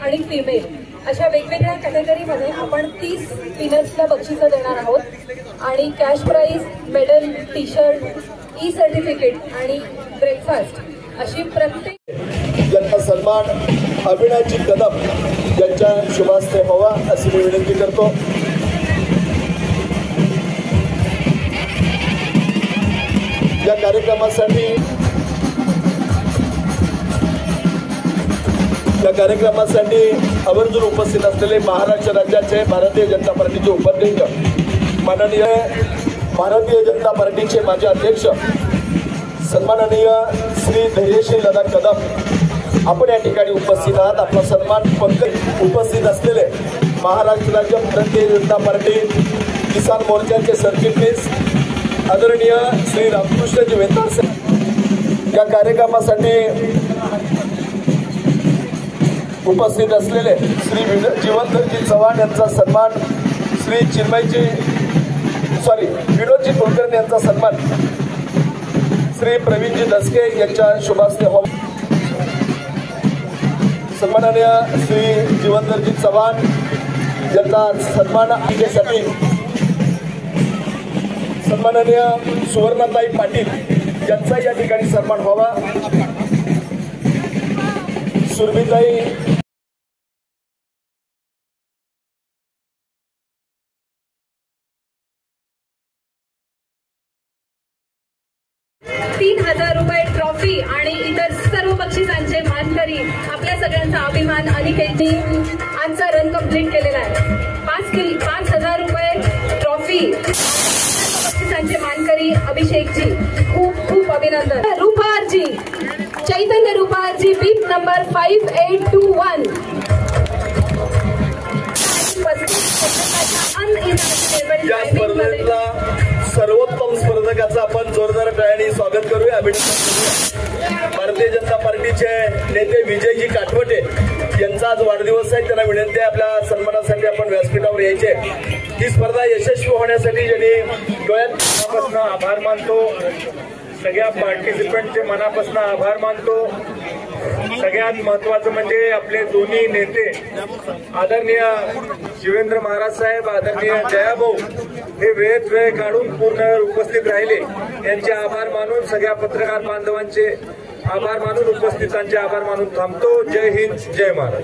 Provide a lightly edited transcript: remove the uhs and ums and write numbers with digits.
आणि फिमेल अशा वेगवेगळ्या कॅटेगरीमध्ये आपण 30 विनर्सला बक्षिसं देणार आहोत आणि cash prize, medal, T shirt, E certificate आणि ब्रेकफास्ट अशी प्रत्येक यांचा सन्मान अविनाजी कदम यांच्या शुभास्ते व्हावा अशी मी विनंती करतो। या कार्यक्रमासाठी आवर्जून उपस्थित असलेले महाराष्ट्र राज्याचे भारतीय जनता पार्टीचे उपाध्यक्ष माननीय भारतीय जनता पार्टीचे माजी अध्यक्ष सन्माननीय श्री धैर्यशील दादा कदम आपण या ठिकाणी उपस्थित आहात। आपला सन्मान पंकज उपस्थित असलेले महाराष्ट्र राज्य भारतीय जनता पार्टी किसान मोर्चाचे सरचिटणीस आदरणीय श्री रामकृष्णजी वेताळ साहेब, या कार्यक्रमासाठी उपस्थित असलेले श्री जीवनधरजी चव्हाण यांचा सन्मान, श्री विनोदजी कुलकर्णी यांचा सन्मान, श्री प्रवीणजी दसके यांच्या शुभास्ते व्हावा। सन्माननीय श्री जीवनधरजी चव्हाण यांचा सन्मान केल्यासाठी सन्माननीय सुवर्णाताई पाटील यांचा या ठिकाणी सन्मान व्हावा। सुरभीताई ₹3000 ट्रॉफी आणि इतर सर्व बक्षिसांचे मानकरी आपल्या सगळ्यांचा अभिमान अनिकेतनी आजचा रन कंप्लीट केलेला आहे। 5,000 ट्रॉफी बक्षिसांचे मानकरी अभिषेकजी खूप खूप अभिनंदन। रुपारजी चैतन्य रुपारजी बीप नंबर 5821 या स्पर्धेतला सर्वोत्तम स्पर्धकाचं आपण जोरदार टाळ्यांनी स्वागत करूया, अभिनंदन करूया। भारतीय जनता पार्टीचे नेते विजयजी काटवटे यांचा आज वाढदिवस आहे, त्यांना विनंती आहे आपल्या सन्मानासाठी आपण व्यासपीठावर यायचे। ही स्पर्धा यशस्वी होण्यासाठी ज्यांनी डोळ्यात मनापासून आभार मानतो, सगळ्या पार्टिसिपंटचे मनापासून आभार मानतो। सगळ्यात महत्वाचं म्हणजे आपले दोन्ही नेते आदरणीय शिवेंद्र महाराज साहेब, आदरणीय जयाभाऊ हे वेळेत वेळ काढून पूर्ण उपस्थित राहिले, यांचे आभार मानून सगळ्या पत्रकार बांधवांचे आभार मानून उपस्थितांचे आभार मानून थांबतो। जय हिंद, जय महाराज।